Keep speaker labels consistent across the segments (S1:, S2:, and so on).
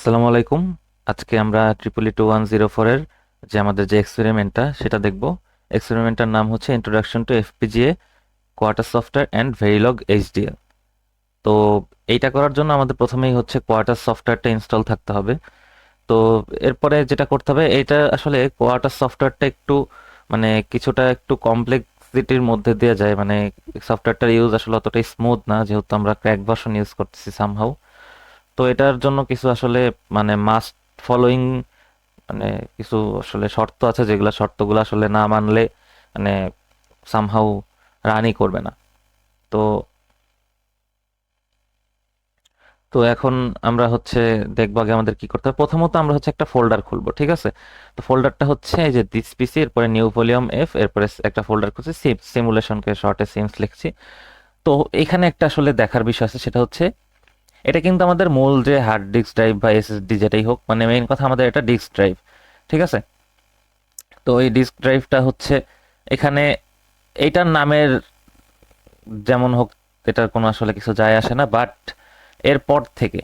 S1: আসসালামু আলাইকুম। আজকে আমরা ট্রিপল ই 2104 এর যে আমাদের যে এক্সপেরিমেন্টটা সেটা দেখব। এক্সপেরিমেন্টটার নাম হচ্ছে introduction to FPGA quarter software and Verilog HDL. তো এইটা করার জন্য আমাদের প্রথমেই হচ্ছে কোয়ার্টার সফটওয়্যারটা ইনস্টল থাকতে হবে। তো এরপরে যেটা করতে হবে, এটা আসলে কোয়ার্টার সফটওয়্যারটা একটু মানে কিছুটা একটু কমপ্লেক্সিটির মধ্যে দিয়ে যায়, মানে সফটওয়্যারটার ইউজ আসলে অতটাই স্মুথ না, যেহেতু আমরা ক্র্যাক ভার্সন ইউজ করতেছি সামহাউ। তো এটার জন্য কিছু আসলে মানে মাস্ট ফলোইং মানে কিছু আসলে শর্ত আছে, যেগুলা শর্তগুলো আসলে না মানলে মানে সামহাউ রানই করবে না। তো তো এখন আমরা হচ্ছে দেখবো আগে আমাদের কি করতে হবে। প্রথমত আমরা হচ্ছে একটা ফোল্ডার খুলবো, ঠিক আছে? তো ফোল্ডারটা হচ্ছে এই যে দিস পিসি, এরপরে নিউ ভলিউম এফ, এরপরে একটা ফোল্ডার খুলছি সিমুলেশনকে শর্টে সিমস লিখছি। তো এখানে একটা আসলে দেখার বিষয় আছে, সেটা হচ্ছে এটা কিন্তু আমাদের মূল যে হার্ড ডিস্ক ড্রাইভ বা এসএসডি যেটাই হোক, মানে মেইন কথা আমাদের এটা ডিস্ক ড্রাইভ, ঠিক আছে? তো এই ডিস্ক ড্রাইভটা হচ্ছে এখানে এইটার নামের যেমন হোক, এটার কোনো আসলে কিছু যায় আসে না, বাট এরপর থেকে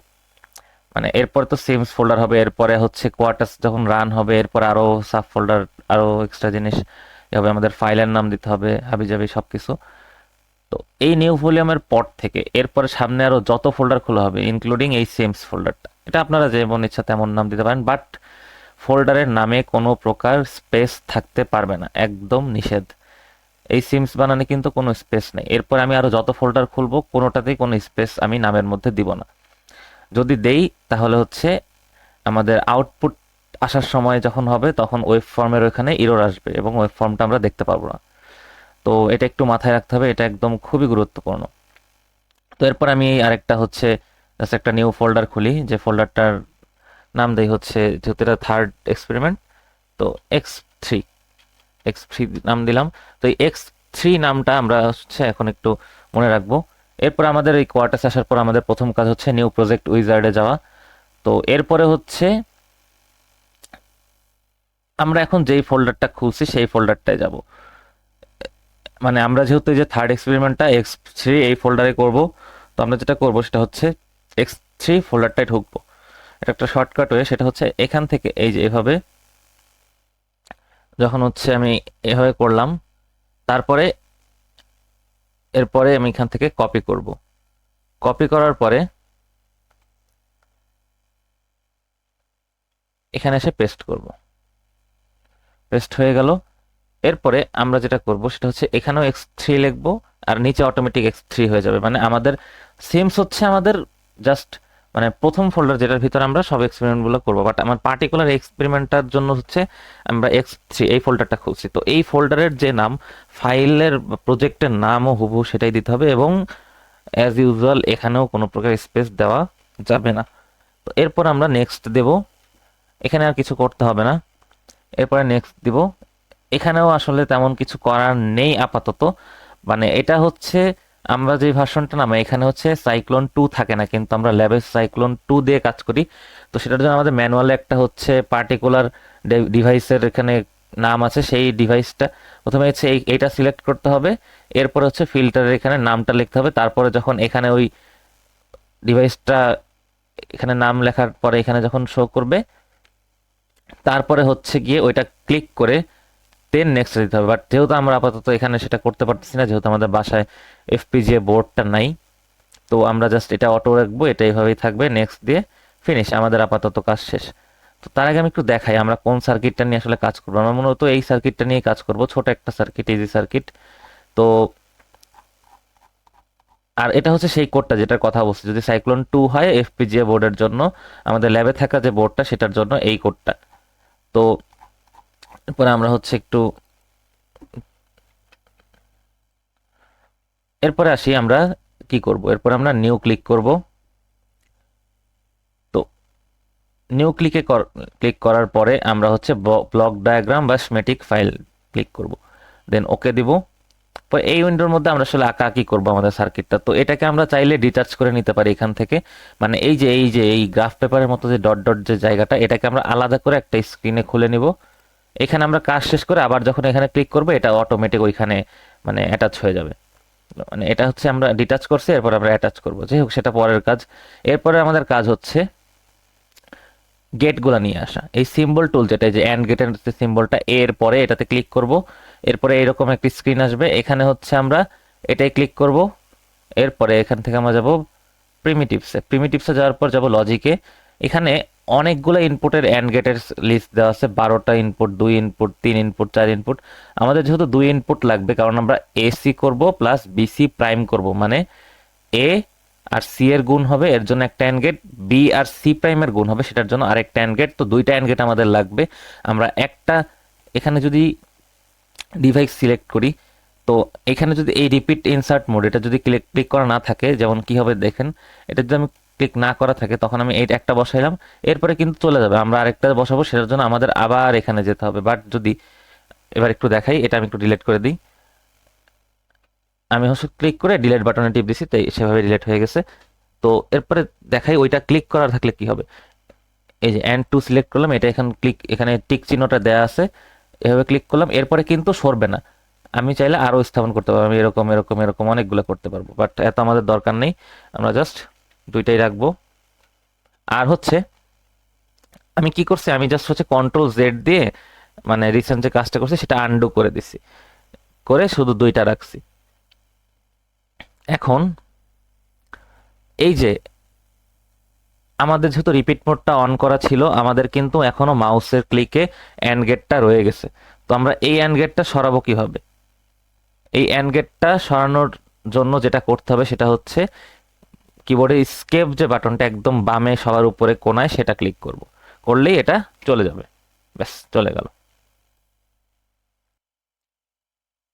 S1: মানে এরপরে তো সিমস ফোল্ডার হবে, এরপরে হচ্ছে কোয়ার্টার্স যখন রান হবে, এরপর আরো সাব ফোল্ডার, আরো এক্সট্রা জিনিস এ হবে, আমাদের ফাইলের নাম দিতে হবে হাবিজাবি সবকিছু। তো এই নিউ ভলিউমের পর থেকে এরপরে সামনে আরো যত ফোল্ডার খোলা হবে ইনক্লুডিং এই সিমস ফোল্ডারটা, এটা আপনারা যেমন ইচ্ছা তেমন নাম দিতে পারেন, বাট ফোল্ডারের নামে কোনো প্রকার স্পেস থাকতে পারবে না, একদম নিষেধ। এই সিমস বানানে কিন্তু কোনো স্পেস নেই। এরপর আমি আরো যত ফোল্ডার খুলবো কোনোটাতেই কোনো স্পেস আমি নামের মধ্যে দিব না। যদি দেই তাহলে হচ্ছে আমাদের আউটপুট আসার সময় যখন হবে তখন ওয়েব ফর্মের ওইখানে এরর আসবে এবং ওয়েব ফর্মটা আমরা দেখতে পারবো না। তো এটা একটু মাথায় রাখতে হবে, এটা একদম খুবই গুরুত্বপূর্ণ। তো এরপর আমি আরেকটা হচ্ছে জাস্ট একটা নিউ ফোল্ডার খুলি, যে ফোল্ডারটার নাম দেই হচ্ছে, যেহেতু এটা থার্ড এক্সপেরিমেন্ট, তো এক্স থ্রি, এক্স থ্রি নাম দিলাম। তো এই এক্স থ্রি নামটা আমরা হচ্ছে এখন একটু মনে রাখবো। এরপর আমাদের এই কোয়ার্টার্স আসার পর আমাদের প্রথম কাজ হচ্ছে নিউ প্রজেক্ট উইজার্ডে যাওয়া। তো এরপরে হচ্ছে আমরা এখন যেই ফোল্ডারটা খুলছি সেই ফোল্ডারটায় যাব। মানে আমরা যেহেতু এই যে থার্ড এক্সপেরিমেন্টটা এক্স থ্রি এই ফোল্ডারে করব, তো আমরা যেটা করব সেটা হচ্ছে এক্স থ্রি ফোল্ডারটায় ঢুকবো। এটা একটা শর্টকাট ওয়ে, সেটা হচ্ছে এখান থেকে এই যে এভাবে যখন হচ্ছে আমি এভাবে করলাম, তারপরে এরপরে আমি এখান থেকে কপি করব। কপি করার পরে এখানে এসে পেস্ট করব। পেস্ট হয়ে গেল। এরপরে আমরা যেটা করব সেটা হচ্ছে এখানেও এক্স থ্রি লিখবো, আর নিচে অটোমেটিক এক্স থ্রি হয়ে যাবে। মানে আমাদের সিমস হচ্ছে আমাদের জাস্ট মানে প্রথম ফোল্ডার যেটার ভিতরে আমরা সব এক্সপেরিমেন্ট গুলো করবো, বাট আমার পার্টিকুলার এক্সপেরিমেন্টটার জন্য হচ্ছে আমরা এক্স থ্রি এই ফোল্ডারটা খুলছি। তো এই ফোল্ডারের যে নাম, ফাইলের প্রজেক্টের নামও হুবহু সেটাই দিতে হবে, এবং অ্যাজ ইউজুয়াল এখানেও কোনো প্রকার স্পেস দেওয়া যাবে না। তো এরপর আমরা নেক্সট দেব, এখানে আর কিছু করতে হবে না। এরপরে নেক্সট দিব। এখানেও আসলে তেমন কিছু করার নেই আপাতত। মানে এটা হচ্ছে আমরা যে ভার্সনটা নামে, এখানে হচ্ছে সাইক্লোন 2 থাকে না, কিন্তু আমরা ল্যাবে সাইক্লোন 2 দিয়ে কাজ করি। তো সেটার জন্য আমাদের ম্যানুয়ালে একটা হচ্ছে পার্টিকুলার ডিভাইসের এখানে নাম আছে, সেই ডিভাইসটা প্রথমে হচ্ছে এইটা সিলেক্ট করতে হবে। এরপর হচ্ছে ফিল্টারের এখানে নামটা লিখতে হবে, তারপরে যখন এখানে ওই ডিভাইসটা এখানে নাম লেখার পরে এখানে যখন শো করবে, তারপরে হচ্ছে গিয়ে ওইটা ক্লিক করে দেন নেক্সট দিতে হবে। বাট যেহেতু আমরা আপাতত এখানে সেটা করতে পারতেছি না, যেহেতু আমাদের বাসায় এফপিজিএ বোর্ডটা নাই, তো আমরা জাস্ট এটা অটো রাখবো, এটা এইভাবেই থাকবে, নেক্সট দিয়ে ফিনিশ, আমাদের আপাতত কাজ শেষ। তো তার আগে আমি একটু দেখাই আমরা কোন সার্কিটটা নিয়ে আসলে কাজ করবো। আমরা মূলত এই সার্কিটটা নিয়ে কাজ করব, ছোট একটা সার্কিট, ইজি সার্কিট। তো আর এটা হচ্ছে সেই কোডটা যেটার কথা বলছি, যদি সাইক্লোন 2 হয় এফপিজিএ বোর্ডের জন্য, আমাদের ল্যাবে থাকা যে বোর্ডটা সেটার জন্য এই কোডটা। তো এরপরে আমরা হচ্ছে একটু এরপরে আসি আমরা কি করব। এরপর আমরা নিউ ক্লিক করব। তো নিউ ক্লিক করার পরে আমরা হচ্ছে ব্লক ডায়াগ্রাম বা স্মেটিক ফাইল ক্লিক করব, দেন ওকে দিব। পরে এই উইন্ডোর মধ্যে আমরা আসলে আঁকাআঁকি করবো আমাদের সার্কিটটা। তো এটাকে আমরা চাইলে ডিটাচ করে নিতে পারি এখান থেকে। মানে এই যে এই গ্রাফ পেপারের মতো যে ডট ডট যে জায়গাটা, এটাকে আমরা আলাদা করে একটা স্ক্রিনে খুলে নিব। এখানে আমরা কাজ শেষ করে আবার যখন এখানে ক্লিক করবো, এটা অটোমেটিক ওইখানে মানে অ্যাটাচ হয়ে যাবে। মানে এটা হচ্ছে আমরা ডিটাচ করছি, এরপর আমরা অ্যাটাচ করব, যাই হোক সেটা পরের কাজ। এরপরে আমাদের কাজ হচ্ছে গেটগুলো নিয়ে আসা। এই সিম্বল টুল যেটা, এই যে অ্যান্ড গেটের যে সিম্বলটা, এর পরে এটাতে ক্লিক করব, এরপরে এরকম একটা স্ক্রিন আসবে, এখানে হচ্ছে আমরা এটাই ক্লিক করব, এরপরে এখান থেকে আমরা যাব প্রিমিটিভসে যাওয়ার পর যাব লজিকে। এখানে অনেকগুলো ইনপুটের অ্যান্ড গেটের লিস্ট দেওয়া আছে, 12টা ইনপুট, 2 ইনপুট, 3 ইনপুট, 4 ইনপুট। আমাদের যেহেতু 2 ইনপুট লাগবে, কারণ আমরা এসি করব প্লাস বিসি প্রাইম করব, মানে এ আর সি এর গুণ হবে, এর জন্য একটা অ্যান্ড গেট, বি আর সি প্রাইমের গুণ হবে, সেটার জন্য আরেকটা অ্যান্ড গেট। তো দুইটা অ্যান্ড গেট আমাদের লাগবে। আমরা একটা, এখানে যদি ডিভাইস সিলেক্ট করি, তো এখানে যদি এই রিপিট ইনসার্ট মোড এটা যদি ক্লিক ক্লিক করা না থাকে, যেমন কি হবে দেখেন, এটা যদি আমি ক্লিক না করা থাকে, তখন আমি এই একটা বসাইলাম, এরপরে কিন্তু চলে যাবে, আমরা আরেকটা বসাবো, সেটার জন্য আমাদের আবার এখানে যেতে হবে। বাট যদি এবার একটু দেখাই, এটা আমি একটু ডিলিট করে দিই, আমি হচ্ছে ক্লিক করে ডিলিট বাটনে টিপ দিছি, তাই সেভাবে ডিলিট হয়ে গেছে। তো এরপরে দেখাই ওইটা ক্লিক করা থাকলে কি হবে। এই যে অ্যান্ড টু সিলেক্ট করলাম, এটা এখানে ক্লিক, এখানে টিক চিহ্নটা দেওয়া আছে, এভাবে ক্লিক করলাম, এরপরে কিন্তু সরবে না। আমি চাইলে আরো স্থাপন করতে পারবো, আমি এরকম এরকম এরকম অনেকগুলো করতে পারবো, বাট এত আমাদের দরকার নেই, আমরা জাস্ট দুইটাই রাখবো। আর হচ্ছে আমি কি করছি, আমি জাস্ট হচ্ছে কন্ট্রোল জেড দিয়ে, মানে রিসেন্ট যে কাজটা করছি সেটা আনডু করে দিছি, করে শুধু দুইটা রাখছি। এখন এই যে আমাদের যেহেতু রিপিট মোডটা অন করা ছিল, আমাদের কিন্তু এখনো মাউসের ক্লিকে অ্যান্ড গেটটা রয়ে গেছে। তো আমরা এই অ্যান্ড গেটটা সরাবো কিভাবে? এই অ্যান্ড গেটটা সরানোর জন্য যেটা করতে হবে সেটা হচ্ছে কিবোর্ডে স্কেপ যে বাটনটা একদম বামে সবার উপরে কোনায়, সেটা ক্লিক করব, করলেই এটা চলে যাবে, ব্যাস চলে গেল।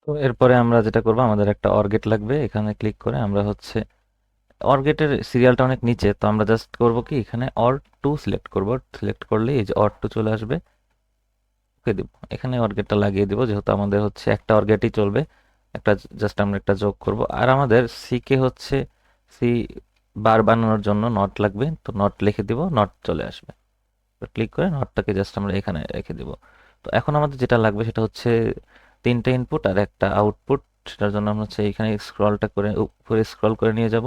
S1: তো এরপরে আমরা যেটা করব, আমাদের একটা অর গেট লাগবে, এখানে ক্লিক করে আমরা হচ্ছে অর গেটের সিরিয়ালটা অনেক নিচে, তো আমরা জাস্ট করব কি, এখানে অর টু সিলেক্ট করব, সিলেক্ট করলে এই যে অর টু চলে আসবে, ওকে দিব, এখানে অর গেটটা লাগিয়ে দিব, যেহেতু আমাদের হচ্ছে একটা অর গেটই চলবে, একটা জাস্ট আমরা একটা যোগ করব। আর আমাদের সি কে হচ্ছে সি বার বানানোর জন্য নট লাগবে, তো নট লিখে দিব, নট চলে আসবে, ক্লিক করে নটটাকে জাস্ট আমরা এখানে রেখে দিব। তো এখন আমাদের যেটা লাগবে সেটা হচ্ছে তিনটা ইনপুট আর একটা আউটপুট, সেটার জন্য আমরা হচ্ছে এখানে স্ক্রলটা করে উপরে স্ক্রল করে নিয়ে যাব,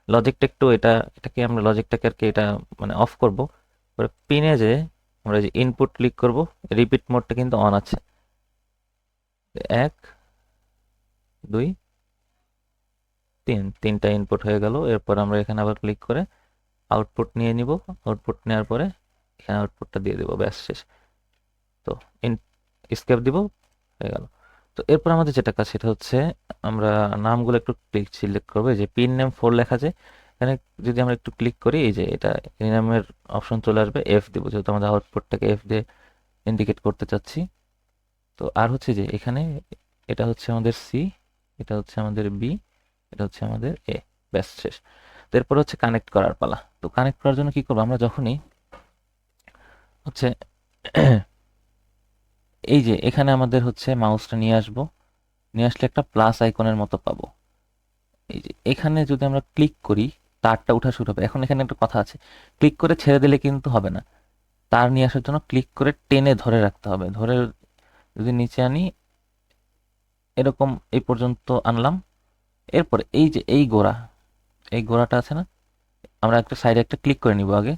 S1: লজিকটা একটু এটাকে আমরা লজিকটাকে আর কি এটা মানে অফ করব, পরে পিনে যে আমরা যে ইনপুট ক্লিক করব, রিপিট মোডটা কিন্তু অন আছে, 1 2 3, তিনটা ইনপুট হয়ে গেল। এরপর আমরা এখানে আবার ক্লিক করে আউটপুট নিয়ে নিব, আউটপুট নেওয়ার পরে এখানে আউটপুটটা দিয়ে দেবো, ব্যাস শেষ। তো স্কেপ দিব, হয়ে গেল। তো এরপর আমাদের যেটা কাজ সেটা হচ্ছে আমরা নামগুলো একটু ক্লিক সিলেক্ট করবো, এই যে পিন নেম 4 লেখা আছে, এখানে যদি আমরা একটু ক্লিক করি, এই যে এটা রিনেমের অপশন চলে আসবে, এফ দিব, যেহেতু আমাদের আউটপুটটাকে এফ দিয়ে ইন্ডিকেট করতে চাচ্ছি। তো আর হচ্ছে যে এখানে এটা হচ্ছে আমাদের সি, এটা হচ্ছে আমাদের বি, এটা হচ্ছে আমাদের এ, ব্যাস শেষ। তো এরপর হচ্ছে কানেক্ট করার পালা। তো কানেক্ট করার জন্য কি করবো, আমরা যখনই হচ্ছে এই যে এখানে আমাদের হচ্ছে মাউসটা নিয়ে আসবো, নিয়ে আসলে একটা প্লাস আইকনের মতো পাবো, এই যে এখানে যদি আমরা ক্লিক করি, তারটা উঠা শুরু হবে। এখন এখানে একটা কথা আছে, ক্লিক করে ছেড়ে দিলে কিন্তু হবে না, তার নিয়ে আসার জন্য ক্লিক করে টেনে ধরে রাখতে হবে, ধরে যদি নিচে আনি, এরকম এই পর্যন্ত আনলাম, এরপরে এই যে এই গোড়া, এই গোড়াটা আছে না, আমরা একটা সাইডে একটা ক্লিক করে নিব আগে,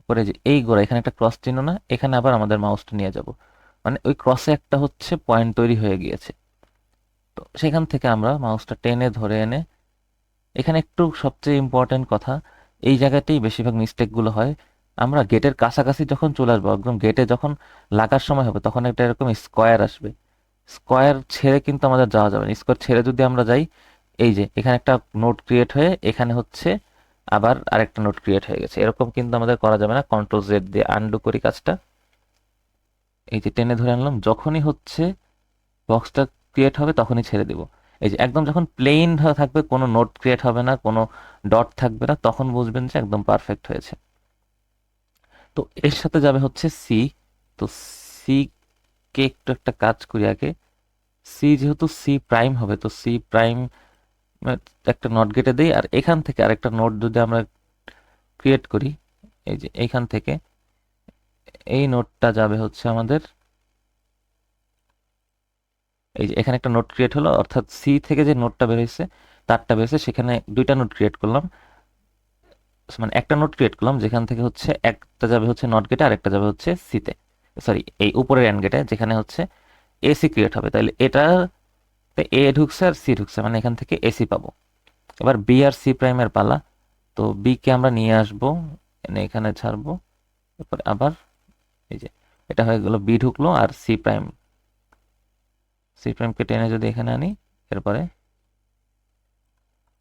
S1: পরে যে এই গোড়া, এখানে একটা ক্রস চিহ্ন না, এখানে আবার আমাদের মাউসটা নিয়ে যাব, মানে ওই ক্রসে একটা হচ্ছে পয়েন্ট তৈরি হয়ে গিয়েছে। তো সেখান থেকে আমরা মাউসটা টেনে ধরে এনে, এখানে একটু সবচেয়ে ইম্পর্টেন্ট কথা, এই জায়গাতেই বেশিরভাগ মিস্টেকগুলো হয়। আমরা গেটের কাছাকাছি যখন চলে আসবো, একদম গেটে যখন লাগার সময় হবে, তখন একটা এরকম স্কোয়ার আসবে, স্কোয়ার ছেড়ে কিন্তু আমাদের যাওয়া যাবে না। স্কোয়ার ছেড়ে যদি আমরা যাই, এই যে এখানে একটা নোট ক্রিয়েট হয়ে এখানে হচ্ছে আবার আরেকটা নোট ক্রিয়েট হয়ে গেছে, এরকম কিন্তু আমাদের করা যাবে না। কন্ট্রোল জেড দিয়ে আনডু করি কাজটা, এই যে টেনে ধরে আনলাম, যখনই হচ্ছে বক্সটা ক্রিয়েট হবে তখনই ছেড়ে দিব। এই যে একদম যখন প্লেন থাকবে, কোনো নোট ক্রিয়েট হবে না, কোনো ডট থাকবে না, তখন বুঝবেন যে একদম পারফেক্ট হয়েছে। তো এর সাথে যাবে হচ্ছে সি। তো সি কে একটু একটা কাজ করি আগে, সি যেহেতু সি প্রাইম হবে, তো সি প্রাইম একটা নোট গেটে দিই, আর এখান থেকে আরেকটা নোট যদি আমরা ক্রিয়েট করি, এই যে এইখান থেকে এই নোটটা যাবে হচ্ছে আমাদের, এই যে এখানে একটা নোট ক্রিয়েট হলো, অর্থাৎ সি থেকে যে নোটটা বের হয়েছে, তারটা বের হয়েছে, সেখানে দুইটা নোট ক্রিয়েট করলাম, মানে একটা নোড ক্রিয়েট করলাম যেখান থেকে হচ্ছে একটা যাবে হচ্ছে নট গেটে আর একটা যাবে হচ্ছে সিতে, সরি এই উপরের এন্ড গেটে যেখানে হচ্ছে এসি ক্রিয়েট হবে। তাহলে এটাতে এ ঢুকছে আর সি ঢুকছে, মানে এখান থেকে এসি পাবো। এবার বি আর সি প্রাইমের পালা। তো বি কে আমরা নিয়ে আসবো, এনে এখানে ছাড়বো, তারপরে আবার এই যে এটা হয়ে গেল বি ঢুকলো আর সি প্রাইমকে টেনে যদি এখানে আনি, এরপরে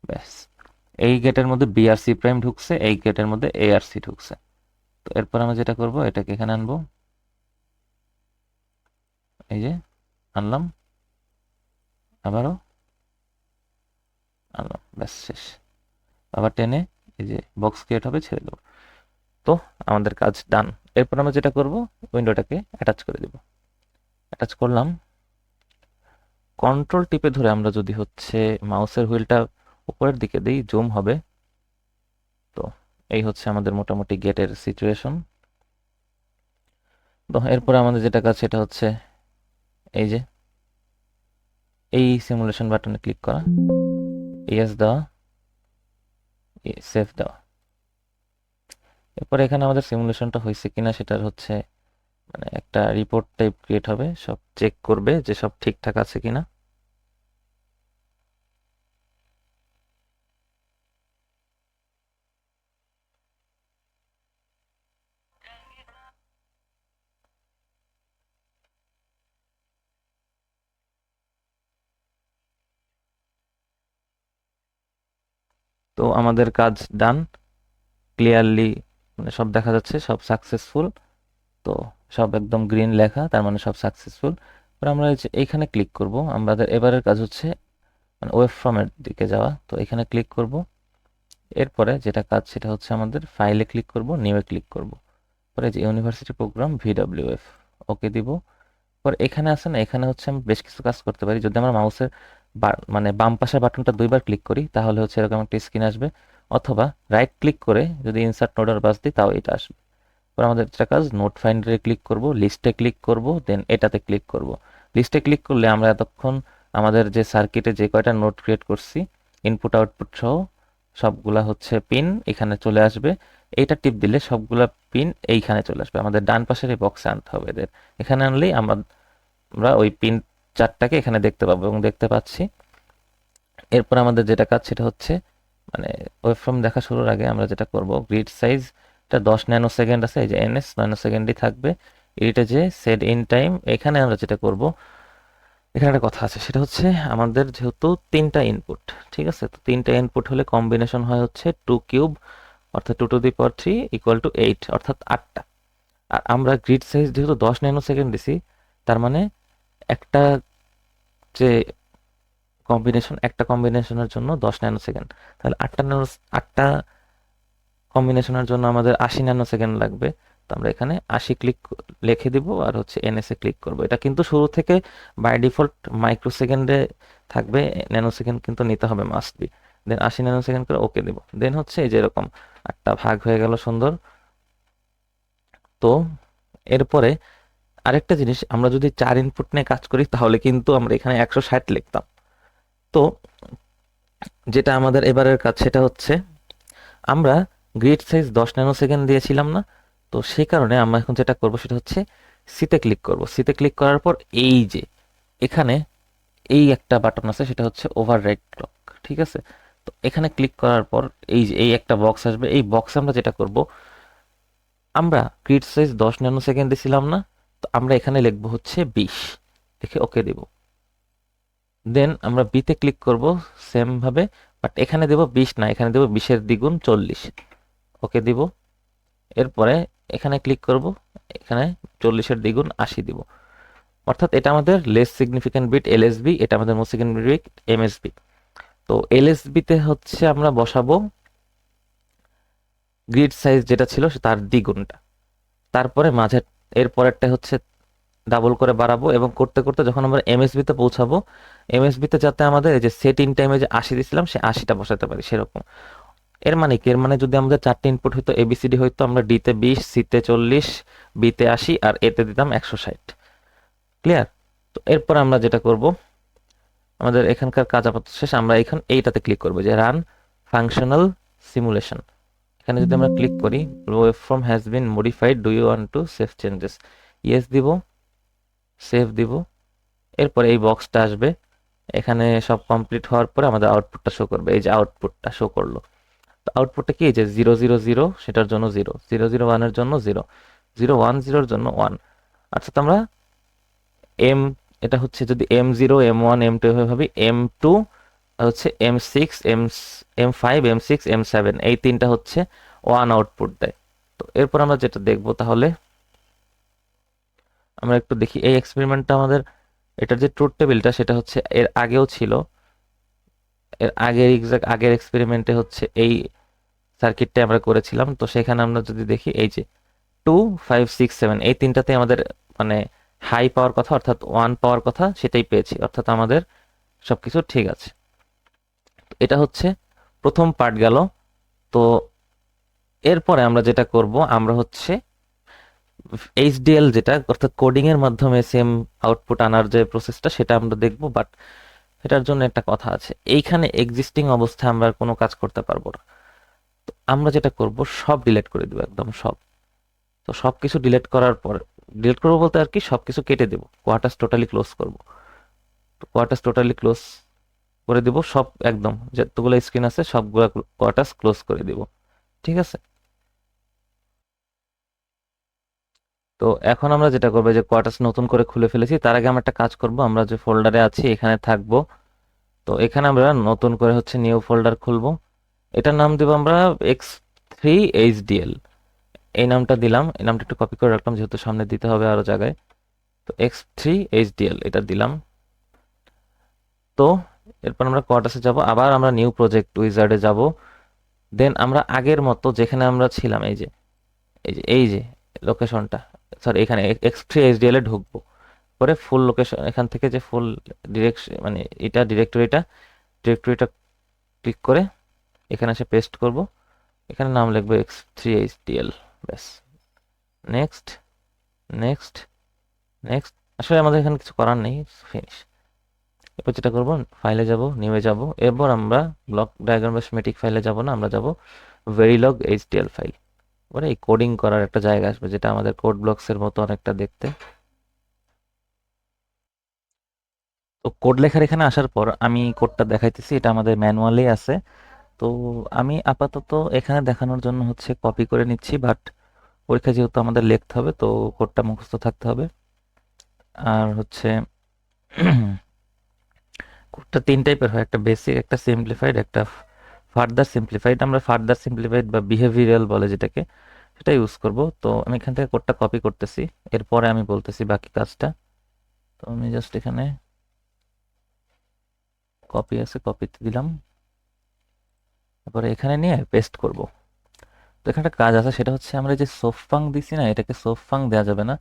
S1: ব্যাস এই গেটের মধ্যে বি আর সি প্রাইম ঢুকছে, এই গেটের মধ্যে এ আর সি ঢুকছে। তো এরপর আমরা যেটা করব, এটাকে এখানে আনবো, এই যে আনলাম, আবারও আনলাম, ব্যাস শেষ। আবার টেনে এই যে বক্স ক্রিয়েট হবে, ছেড়ে দেবো। তো আমাদের কাজ ডান। এরপর আমরা যেটা করব, উইন্ডোটাকে অ্যাটাচ করে দেব। অ্যাটাচ করলাম, কন্ট্রোল টিপে ধরে আমরা যদি হচ্ছে মাউসের হুইলটা উপরের দিকে দিই, জুম হবে। তো এই হচ্ছে আমাদের মোটামুটি গেটের সিচুয়েশন। তো এরপর আমাদের যেটা কাজ সেটা হচ্ছে এই যে এই সিমুলেশন বাটনে ক্লিক করা, ইয়েস দেওয়া, সেভ দেওয়া। এরপর এখানে আমাদের সিমুলেশনটা হয়েছে কিনা সেটার হচ্ছে মানে একটা রিপোর্ট টাইপ ক্রিয়েট হবে, সব চেক করবে যে সব ঠিকঠাক আছে কিনা। তো আমাদের কাজ ডান, ক্লিয়ারলি মানে সব দেখা যাচ্ছে, সব সাকসেসফুল। তো সব একদম গ্রিন লেখা, তার মানে সব সাকসেসফুল। এবার আমরা এই যে এইখানে ক্লিক করব। আমাদের এবারের কাজ হচ্ছে মানে ওয়েব ফর্মের দিকে যাওয়া। তো এখানে ক্লিক করব। এরপরে যেটা কাজ সেটা হচ্ছে আমাদের ফাইলে ক্লিক করব, নিউয়ে ক্লিক করব। পরে যে ইউনিভার্সিটি প্রোগ্রাম ভিডব্লিউএফ, ওকে দিব। পর এখানে আছে না, এখানে হচ্ছে আমি বেশ কিছু কাজ করতে পারি। যদি আমরা মাউসের মানে বাম পাশের বাটনটা দুইবার ক্লিক করি তাহলে হচ্ছে এরকম একটা স্ক্রিন আসবে, অথবা রাইট ক্লিক করে যদি ইনসার্ট নোড আর বাস দিই তাও এটা আসবে। পর আমাদের একটা কাজ, নোট ফাইন্ডারে ক্লিক করব, লিস্টে ক্লিক করব, দেন এটাতে ক্লিক করব। লিস্টে ক্লিক করলে আমরা এতক্ষণ আমাদের যে সার্কিটে যে কয়টা নোট ক্রিয়েট করছি ইনপুট আউটপুট সহ সবগুলা হচ্ছে পিন এখানে চলে আসবে। এইটা টিপ দিলে সবগুলা পিন এইখানে চলে আসবে, আমাদের ডান পাশের এই বক্সে আনতে হবে এদের। এখানে আনলেই আমরা ওই পিন চারটাকে এখানে দেখতে পাবো এবং দেখতে পাচ্ছি। এরপর আমাদের যেটা কাজ সেটা হচ্ছে মানে ওয়েবফর্ম দেখা শুরুর আগে আমরা যেটা করব, গ্রিড সাইজটা 10 ন্যানো সেকেন্ড আছে, এই যে এনএস ন্যানো সেকেন্ডই থাকবে। এটা যে সেট ইন টাইম, এখানে আমরা যেটা করব, এখানে একটা কথা আছে সেটা হচ্ছে আমাদের যেহেতু তিনটা ইনপুট, ঠিক আছে, তো তিনটা ইনপুট হলে কম্বিনেশন হয় হচ্ছে 2 কিউব অর্থাৎ 2 to the power 3 equal to 8 অর্থাৎ 8টা। আর আমরা গ্রিড সাইজ যেহেতু 10 ন্যানো সেকেন্ড দিছি, তার মানে একটা যে একটা কম্বিনেশনের জন্য 10 ন্যানো সেকেন্ড, তাহলে 8টা কম্বিনেশনের জন্য আমাদের 80 ন্যানো সেকেন্ড লাগবে। তো আমরা এখানে 80 ক্লিক লিখে দিব আর হচ্ছে এনএসএ ক্লিক করব। এটা কিন্তু শুরু থেকে বাই ডিফল্ট মাইক্রো সেকেন্ডে থাকবে, ন্যানো সেকেন্ড কিন্তু নিতে হবে must be. Then 80 nano second করে ওকে দিব। দেন হচ্ছে এই যে এরকম 8টা ভাগ হয়ে গেল, সুন্দর। তো এরপরে আরেকটা জিনিস, আমরা যদি 4 ইনপুট নিয়ে কাজ করি তাহলে কিন্তু আমরা এখানে 160 লিখতাম। তো যেটা আমাদের এবারের কাজ সেটা হচ্ছে আমরা গ্রিড সাইজ 10 ন্যানো সেকেন্ড দিয়েছিলাম না, তো সেই কারণে আমরা এখন যেটা করব সেটা হচ্ছে সিতে ক্লিক করব। সিতে ক্লিক করার পর এই যে এখানে এই একটা বাটন আছে সেটা হচ্ছে ওভাররাইড ক্লক, ঠিক আছে। তো এখানে ক্লিক করার পর এই যে এই একটা বক্স আসবে, এই বক্সে আমরা যেটা করব, আমরা গ্রিড সাইজ 10 ন্যানো সেকেন্ড দিয়েছিলাম না, তো আমরা এখানে লিখবো হচ্ছে 20, লিখে ওকে দেব। দেন আমরা বিতে ক্লিক করব সেম ভাবে, বাট এখানে দেব 20 না, এখানে দেব 20-এর দ্বিগুণ 40, ওকে দিব। এরপরে এখানে ক্লিক করব, এখানে 40-এর দ্বিগুণ 80 দিব। অর্থাৎ এটা আমাদের লেস সিগনিফিক্যান্ট বিট এলএসবি, এটা আমাদের মোস্ট সিগনিফিক্যান্ট বিট এমএসবি। তো এলএসবি তে হচ্ছে আমরা বসাবো গ্রিড সাইজ যেটা ছিল তার দ্বিগুণটা, তারপরে মাঝে এর পরেরটা হচ্ছে ডাবল করে বাড়াবো, এবং করতে করতে যখন আমরা এমএসবি তে পৌঁছাবো, এমএসবি তে যাতে আমাদের এই যে সেট ইন টাইমে যে 80 দিছিলাম সে 80টা বসাতে পারি সেরকম। এর মানে কি, এর মানে যদি আমাদের 4টে ইনপুট হইতো এবিসিডি হইতো, আমরা ডি তে 20, সি তে 40, বি তে 80 আর এ তে দিতাম 160। ক্লিয়ার? তো এরপর আমরা যেটা করব, আমাদের এখানকার কাজ আপাতত শেষ। আমরা এইটাতে ক্লিক করব যে রান ফাংশনাল সিমুলেশন, এখানে যদি আমরা ক্লিক করি, waveform has been modified, do you want to save changes, yes দিব, সেভ দিব। এরপরে এই বক্সটা আসবে, এখানে সব কমপ্লিট হওয়ার পরে আমাদের আউটপুটটা শো করবে। এই যে আউটপুটটা শো করলো, তো আউটপুটটা কি, যে 000 সেটার জন্য 0, 001-এর জন্য 0, 010-এর জন্য 1। অর্থাৎ আমরা এম, এটা হচ্ছে যদি M0, M1, M2 এভাবে ভাবি, M2 হচ্ছে M6, M5, M6, M7, এই তিনটা হচ্ছে 1 আউটপুট দেয়। তো এরপর আমরা যেটা দেখব, তাহলে আমরা একটু দেখি এই এক্সপেরিমেন্টটা আমাদের, এটার যে ট্রুথ টেবিলটা সেটা হচ্ছে এর আগেও ছিল, এর আগের এক্সাক্ট আগের এক্সপেরিমেন্টে হচ্ছে এই সার্কিটটা আমরা করেছিলাম। তো সেখানে আমরা যদি দেখি, এই যে 2, 5, 6, 7 এই তিনটাতে আমাদের মানে হাই পাওয়ার কথা, অর্থাৎ 1 পাওয়ার কথা, সেটাই পেয়েছি, অর্থাৎ আমাদের সবকিছু ঠিক আছে। তো এটা হচ্ছে প্রথম পার্ট গেল। তো এরপরে আমরা যেটা করব, আমরা হচ্ছে এইচডিএল যেটা, অর্থাৎ কোডিং এর মাধ্যমে সেম আউটপুট আনার যে প্রসেসটা, সেটা আমরা দেখব। বাট এটার জন্য একটা কথা আছে, এইখানে এক্সিস্টিং অবস্থায় আমরা কোনো কাজ করতে পারবো না। তো আমরা যেটা করব, সব ডিলিট করে দিব, একদম সব। তো সবকিছু ডিলিট করার পর, ডিলিট করবো বলতে আর কি, সবকিছু কেটে দেব, কোয়ার্টাস টোটালি ক্লোজ করব। তো কোয়ার্টাস টোটালি ক্লোজ করে দিব, সব একদম যতগুলো স্ক্রিন আছে সবগুলো কোয়ার্টাস ক্লোজ করে দিব। ঠিক আছে। তো এখন আমরা যেটা করবো, যে কোয়ার্টাস নতুন করে খুলে ফেলেছি, তার আগে আমরা একটা কাজ করব, আমরা যে ফোল্ডারে আছি এখানে থাকবো। তো এখানে আমরা নতুন করে হচ্ছে নিউ ফোল্ডার খুলবো, এটার নাম দেবো আমরা X3HDL, এই নামটা দিলাম। এই নামটা একটু কপি করে রাখলাম, যেহেতু সামনে দিতে হবে আরো জায়গায়। তো X3HDL এটা দিলাম। তো এরপর আমরা কোয়ার্টাসে যাব, আবার আমরা নিউ প্রজেক্ট উইজার্ডে যাব। দেন আমরা আগের মতো যেখানে আমরা ছিলাম, এই যে লোকেশনটা, সরি এখানে X3HDL এ ঢুকবো। পরে ফুল লোকেশন, এখান থেকে যে ফুল ডিরেকশন মানে এটা ডিরেক্টরিটা ক্লিক করে এখানে এসে পেস্ট করব। এখানে নাম লিখবো X3HDL, ব্যাস। Next, next, next. আসলে আমাদের এখানে কিছু করার নেই, ফিনিশ। এরপর যেটা করব, ফাইলে যাব, নিউয়ে যাব। এরপর আমরা ব্লক ডায়াগ্রাম বা স্কিমেটিক ফাইলে যাব না, আমরা যাব ভেরিলগ এইচডিএল ফাইল। এবারে এই কোডিং করার একটা জায়গা আসবে, যেটা আমাদের কোড ব্লকস এর মতো অনেকটা দেখতে। তো কোড লেখার এখানে আসার পর আমি কোডটা দেখাইতেছি, এটা আমাদের ম্যানুয়ালি আছে। তো আমি আপাতত এখানে দেখানোর জন্য হচ্ছে কপি করে নিচ্ছি, বাট পরীক্ষা যেহেতু আমাদের লিখতে হবে, তো কোডটা মুখস্থ থাকতে হবে। আর হচ্ছে কোডটা 3 টাইপের হয়, একটা বেসিক, একটা সিম্পলিফাইড, একটা ফার্দার সিম্পলিফাইড। আমরা ফার্দার সিম্পলিফাইড বা বিহেভিয়ারাল বলে যেটাকে, সেটা ইউজ করব। তো আমি এখান থেকে কোডটা কপি করতেছি, এরপরে আমি বলতেছি বাকি কাজটা। তো আমি জাস্ট এখানে কপি আছে, কপিতে দিলাম, তারপরে এখানে নিয়ে পেস্ট করব। তো এখানে একটা কাজ আছে, সেটা হচ্ছে আমরা যে সোফাং দিছি না, এটাকে সোফাং দেওয়া যাবে না,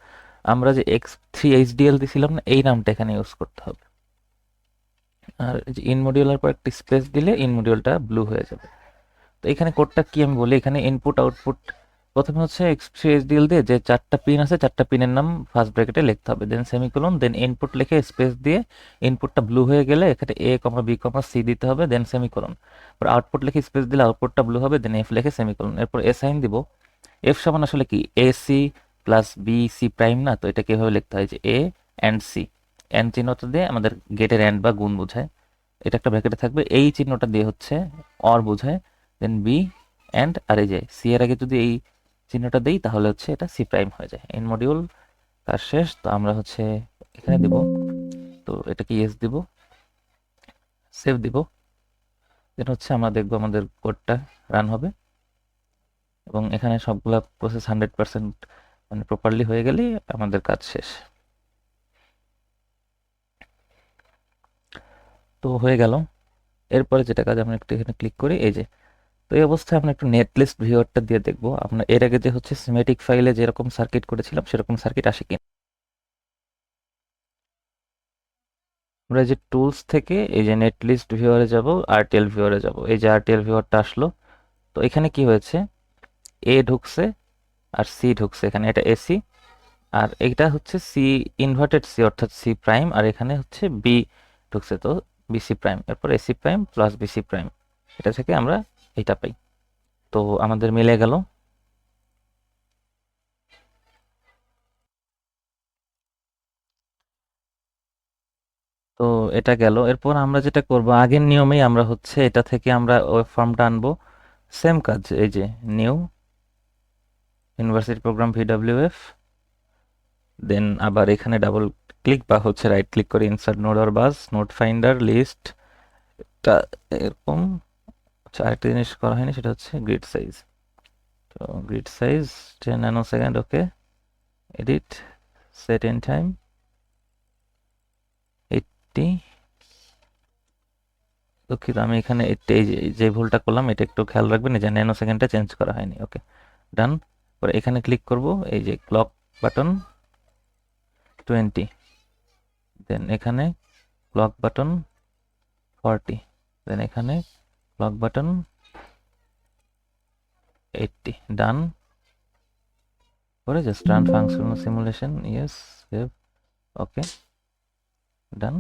S1: আমরা যে X3HDL দিছিলাম না, এই নামটা এখানে ইউজ করতে হবে। আর এই যে ইন মডিউলের পর একটা স্পেস দিলে ইন মডিউলটা ব্লু হয়ে যাবে। তো এখানে কোডটা কি আমি বলি, এখানে ইনপুট আউটপুট প্রথমে হচ্ছে X3HDL দিয়ে যে 4টা পিন আছে, 4টা পিনের নাম ফার্স্ট ব্র্যাকেটে লিখতে হবে, দেন সেমিকোলন, দেন ইনপুট লিখে স্পেস দিয়ে ইনপুটটা ব্লু হয়ে গেলে এখানে A, B, C দিতে হবে, দেন সেমিকোলন। এরপর আউটপুট লিখে স্পেস দিলে আউটপুটটা ব্লু হবে, দেন F লিখে সেমিকোলন। এরপর এসাইন দিব। F সমান আসলে কি, AC প্লাস BC প্রাইম না, তো এটাকে এভাবে লিখতে হয় যে A অ্যান্ড C, এন চিহ্নটা দিয়ে আমাদের গেটের অ্যান্ড বা গুণ বোঝায়, এটা একটা ব্র্যাকেটে থাকবে। এই চিহ্নটা দিয়ে হচ্ছে অর বোঝায়, দেন বি অ্যান্ড, আর এই যে সি এর আগে যদি এই চিহ্নটা দেই তাহলে হচ্ছে এটা সি প্রাইম হয়ে যায়। এন মডিউল কাজ শেষ। তো আমরা হচ্ছে এখানে দিব, তো এটাকে ইয়েস দিব, সেভ দিব। দেন হচ্ছে আমরা দেখবো আমাদের কোডটা রান হবে, এবং এখানে সবগুলা প্রসেস 100% মানে প্রপারলি হয়ে গেলেই আমাদের কাজ শেষ। তো হয়ে গেল। এরপরে যেটা কাজ, আমরা একটু এখানে ক্লিক করি, এই যে। তো এই অবস্থায় আমরা একটু নেটলিস্ট ভিউয়ারটা দিয়ে দেখবো আমরা এর আগে যে হচ্ছে সিমেটিক ফাইলে যেরকম সার্কিট করেছিলাম সেরকম সার্কিট আসে কিনা। আমরা এই যে টুলস থেকে এই যে নেটলিস্ট ভিউয়ারে যাব, আরটিএল ভিউয়ারে যাব, এই যে আরটিএল ভিউয়ারটা আসলো। তো এখানে কি হয়েছে, এ ঢুকছে আর সি ঢুকছে, এখানে এটা এসি, আর এইটা হচ্ছে সি ইনভার্টেড সি, অর্থাৎ সি প্রাইম, আর এখানে হচ্ছে বি ঢুকছে, তো বিসি প্রাইম। এরপর AC prime plus BC prime, এটা থেকে আমরা এইটা পাই। তো আমাদের মিলে গেল। তো এটা গেল। এরপর আমরা যেটা করব, আগের নিয়মেই আমরা হচ্ছে এটা থেকে আমরা ওয়েব ফর্মটা আনবো। সেম কাজ, এই যে new university program VWF, then আবার এখানে ডাবল ক্লিক বা হচ্ছে রাইট ক্লিক করে insert node or bus, node finder, list, টা এরকম। আচ্ছা, আরেকটা জিনিস করা হয়নি, সেটা হচ্ছে গ্রিড সাইজ। তো grid size 10 nano second, okay. Edit, set in time 80। দুঃখিত, আমি এখানে এই যে ভুলটা করলাম এটা একটু খেয়াল রাখবেন, এই যে ন্যানো সেকেন্ডটা চেঞ্জ করা হয়নি, ওকে ডান। পরে এখানে ক্লিক করব, এই যে ক্লক বাটন 20, দেন এখানে ক্লক বাটন 40, দেন এখানে ক্লক বাটন 80, ডান। পরে just run functional simulation, yes, save, okay done.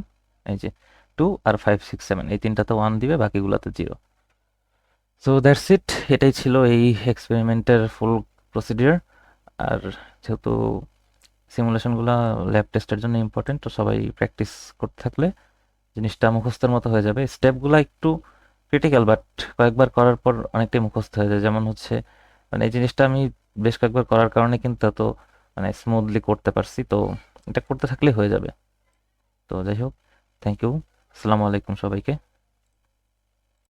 S1: এই যে 2 আর 5 6 7 এই তিনটাতে 1 দিবে, বাকিগুলোতে 0। সো দ্যাটস ইট, এটাই ছিল এই এক্সপেরিমেন্টের ফুল প্রসিডিওর। আর যেহেতু সিমুলেশনগুলো ল্যাব টেস্টের জন্য ইম্পর্টেন্ট, তো সবাই প্র্যাকটিস করতে থাকলে জিনিসটা মুখস্থের মতো হয়ে যাবে। স্টেপগুলো একটু ক্রিটিক্যাল, বাট কয়েকবার করার পর অনেকটাই মুখস্থ হয়ে যায়। যেমন হচ্ছে মানে এই জিনিসটা আমি বেশ কয়েকবার করার কারণে কিন্তু এত মানে স্মুথলি করতে পারছি। তো এটা করতে থাকলে হয়ে যাবে। তো যাই হোক, থ্যাংক ইউ, আসসালামু আলাইকুম সবাইকে।